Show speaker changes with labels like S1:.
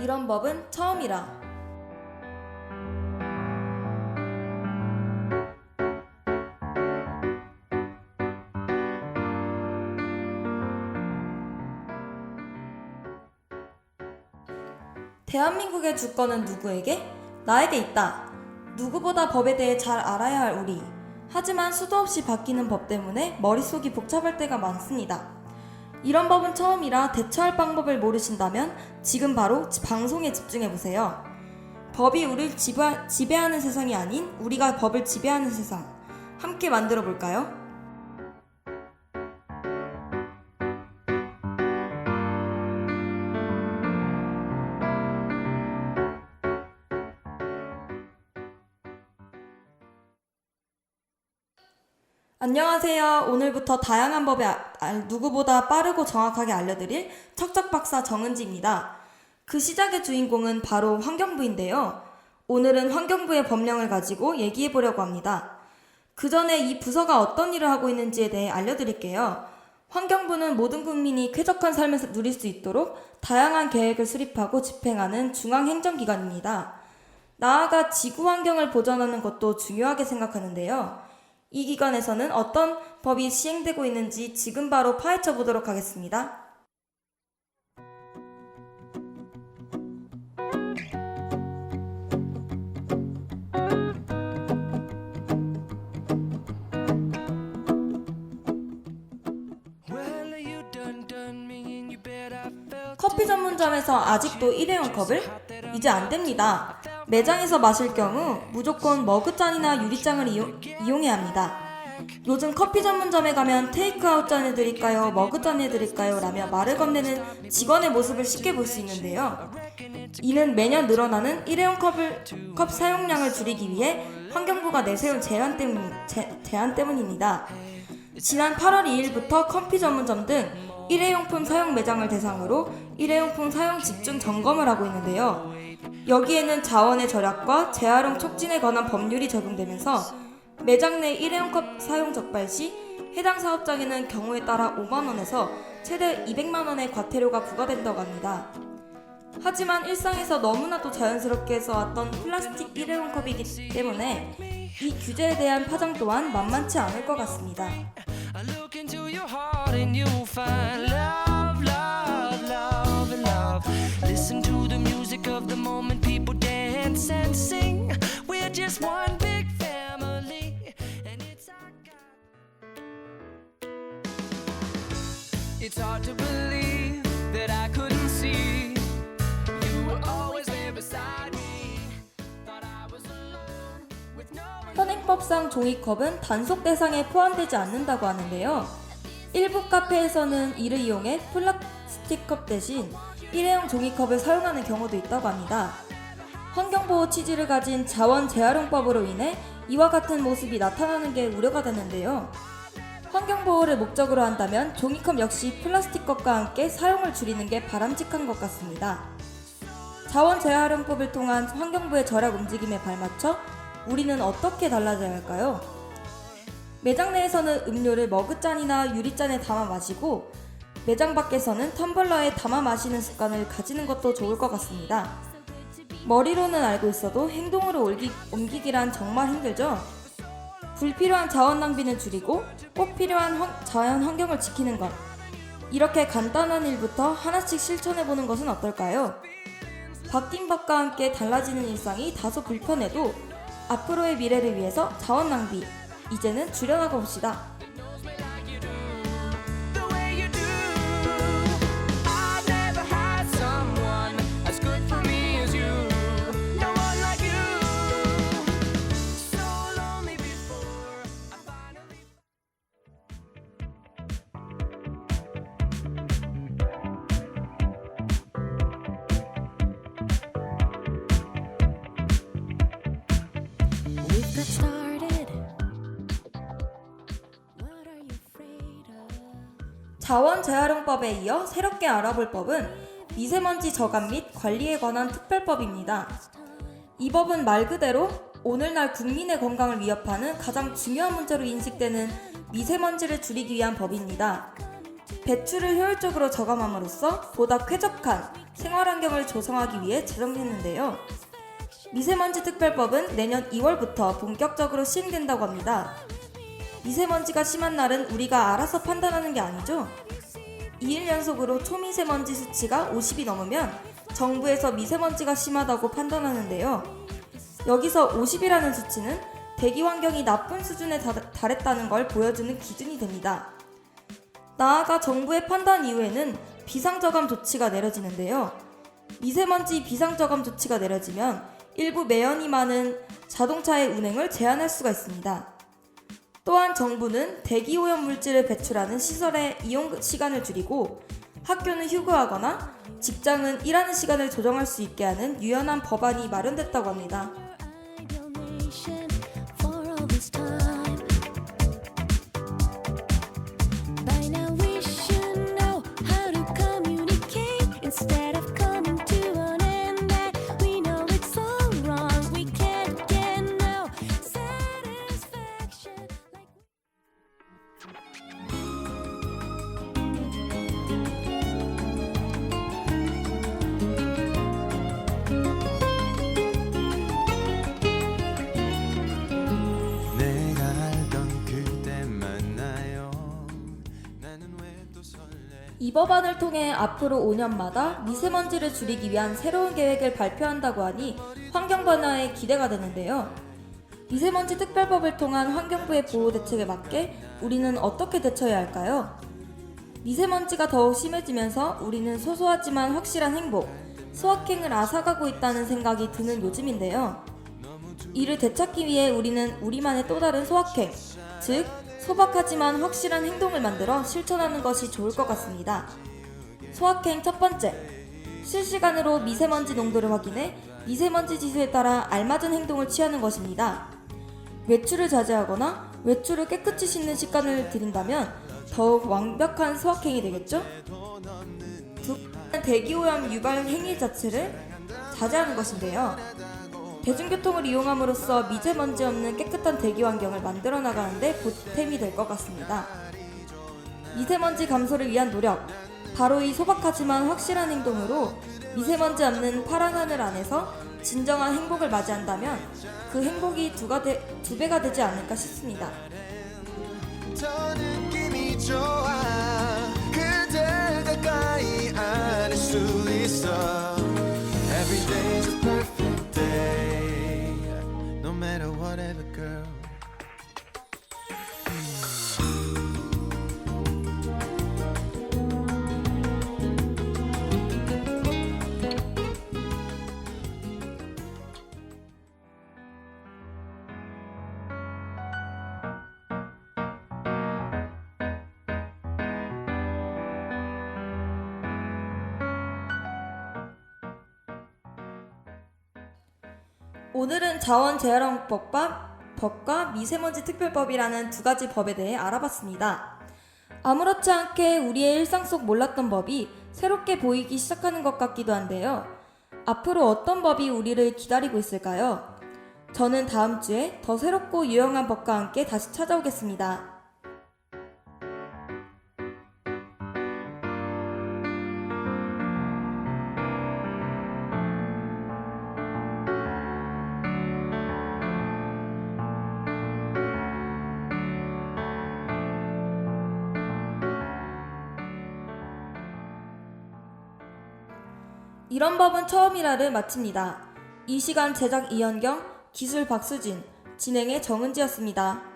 S1: 이런 법은 처음이라. 대한민국의 주권은 누구에게? 나에게 있다. 누구보다 법에 대해 잘 알아야 할 우리. 하지만 수도 없이 바뀌는 법 때문에 머릿속이 복잡할 때가 많습니다. 이런 법은 처음이라 대처할 방법을 모르신다면 지금 바로 방송에 집중해보세요. 법이 우리를 지배하는 세상이 아닌 우리가 법을 지배하는 세상. 함께 만들어 볼까요? 안녕하세요. 오늘부터 다양한 법에 누구보다 빠르고 정확하게 알려드릴 척척박사 정은지입니다. 그 시작의 주인공은 바로 환경부인데요. 오늘은 환경부의 법령을 가지고 얘기해보려고 합니다. 그 전에 이 부서가 어떤 일을 하고 있는지에 대해 알려드릴게요. 환경부는 모든 국민이 쾌적한 삶을 누릴 수 있도록 다양한 계획을 수립하고 집행하는 중앙행정기관입니다. 나아가 지구 환경을 보전하는 것도 중요하게 생각하는데요. 이 기관에서는 어떤 법이 시행되고 있는지 지금 바로 파헤쳐 보도록 하겠습니다. 커피 전문점에서 아직도 일회용 컵을? 이제 안 됩니다. 매장에서 마실 경우 무조건 머그잔이나 유리잔을 이용해야 합니다. 요즘 커피 전문점에 가면 테이크아웃 잔 해드릴까요? 머그잔 해드릴까요? 라며 말을 건네는 직원의 모습을 쉽게 볼 수 있는데요. 이는 매년 늘어나는 일회용 컵 사용량을 줄이기 위해 환경부가 내세운 제한 때문입니다. 지난 8월 2일부터 커피 전문점 등 일회용품 사용 매장을 대상으로 일회용품 사용 집중 점검을 하고 있는데요. 여기에는 자원의 절약과 재활용 촉진에 관한 법률이 적용되면서 매장 내 일회용 컵 사용 적발 시 해당 사업장에는 경우에 따라 5만원에서 최대 200만원의 과태료가 부과된다고 합니다. 하지만 일상에서 너무나도 자연스럽게 써왔던 플라스틱 일회용 컵이기 때문에 이 규제에 대한 파장 또한 만만치 않을 것 같습니다.
S2: Listen to the music of the moment, people dance and sing. We're just one big family, and it's our God. It's hard to believe that I couldn't see. You were always there beside me. Thought I was alone with no one.
S1: 현행법상 종이컵은 단속 대상에 포함되지 않는다고 하는데요. 일부 카페에서는 이를 이용해 플라스틱 컵 대신 일회용 종이컵을 사용하는 경우도 있다고 합니다. 환경보호 취지를 가진 자원 재활용법으로 인해 이와 같은 모습이 나타나는 게 우려가 되는데요. 환경보호를 목적으로 한다면 종이컵 역시 플라스틱 컵과 함께 사용을 줄이는 게 바람직한 것 같습니다. 자원 재활용법을 통한 환경부의 절약 움직임에 발맞춰 우리는 어떻게 달라져야 할까요? 매장 내에서는 음료를 머그잔이나 유리잔에 담아 마시고 매장 밖에서는 텀블러에 담아 마시는 습관을 가지는 것도 좋을 것 같습니다. 머리로는 알고 있어도 행동으로 옮기기란 정말 힘들죠? 불필요한 자원 낭비는 줄이고 꼭 필요한 자연 환경을 지키는 것. 이렇게 간단한 일부터 하나씩 실천해보는 것은 어떨까요? 바뀐 법과 함께 달라지는 일상이 다소 불편해도 앞으로의 미래를 위해서 자원 낭비, 이제는 줄여나가 봅시다. 자원 재활용법에 이어 새롭게 알아볼 법은 미세먼지 저감 및 관리에 관한 특별법입니다. 이 법은 말 그대로 오늘날 국민의 건강을 위협하는 가장 중요한 문제로 인식되는 미세먼지를 줄이기 위한 법입니다. 배출을 효율적으로 저감함으로써 보다 쾌적한 생활환경을 조성하기 위해 제정했는데요. 미세먼지 특별법은 내년 2월부터 본격적으로 시행된다고 합니다. 미세먼지가 심한 날은 우리가 알아서 판단하는 게 아니죠. 2일 연속으로 초미세먼지 수치가 50이 넘으면 정부에서 미세먼지가 심하다고 판단하는데요. 여기서 50이라는 수치는 대기 환경이 나쁜 수준에 달했다는 걸 보여주는 기준이 됩니다. 나아가 정부의 판단 이후에는 비상저감 조치가 내려지는데요. 미세먼지 비상저감 조치가 내려지면 일부 매연이 많은 자동차의 운행을 제한할 수가 있습니다. 또한 정부는 대기오염 물질을 배출하는 시설의 이용 시간을 줄이고 학교는 휴교하거나 직장은 일하는 시간을 조정할 수 있게 하는 유연한 법안이 마련됐다고 합니다.
S2: 내가 알던 그때 만나요. 나는 왜 또 설레?
S1: 이 법안을 통해 앞으로 5년마다 미세먼지를 줄이기 위한 새로운 계획을 발표한다고 하니 환경 변화에 기대가 되는데요. 미세먼지 특별법을 통한 환경부의 보호 대책에 맞게 우리는 어떻게 대처해야 할까요? 미세먼지가 더욱 심해지면서 우리는 소소하지만 확실한 행복, 소확행을 앗아가고 있다는 생각이 드는 요즘인데요. 이를 되찾기 위해 우리는 우리만의 또 다른 소확행, 즉 소박하지만 확실한 행동을 만들어 실천하는 것이 좋을 것 같습니다. 소확행 첫 번째, 실시간으로 미세먼지 농도를 확인해 미세먼지 지수에 따라 알맞은 행동을 취하는 것입니다. 외출을 자제하거나 외출을 깨끗이 씻는 습관을 들인다면 더욱 완벽한 소확행이 되겠죠? 두 번째는 대기오염 유발 행위 자체를 자제하는 것인데요. 대중교통을 이용함으로써 미세먼지 없는 깨끗한 대기 환경을 만들어 나가는데 보탬이 될 것 같습니다. 미세먼지 감소를 위한 노력, 바로 이 소박하지만 확실한 행동으로 미세먼지 없는 파란 하늘 안에서 진정한 행복을 맞이한다면 그 행복이 두 배가 되지 않을까 싶습니다.
S2: 더 느낌이 좋아. 그댈 가까이 안을 수 있어. Every day's a perfect day. No matter whatever, girl.
S1: 오늘은 자원재활용법과 미세먼지 특별법이라는 두 가지 법에 대해 알아봤습니다. 아무렇지 않게 우리의 일상 속 몰랐던 법이 새롭게 보이기 시작하는 것 같기도 한데요. 앞으로 어떤 법이 우리를 기다리고 있을까요? 저는 다음 주에 더 새롭고 유용한 법과 함께 다시 찾아오겠습니다. 이런 법은 처음이라를 마칩니다. 이 시간 제작 이현경, 기술 박수진, 진행의 정은지였습니다.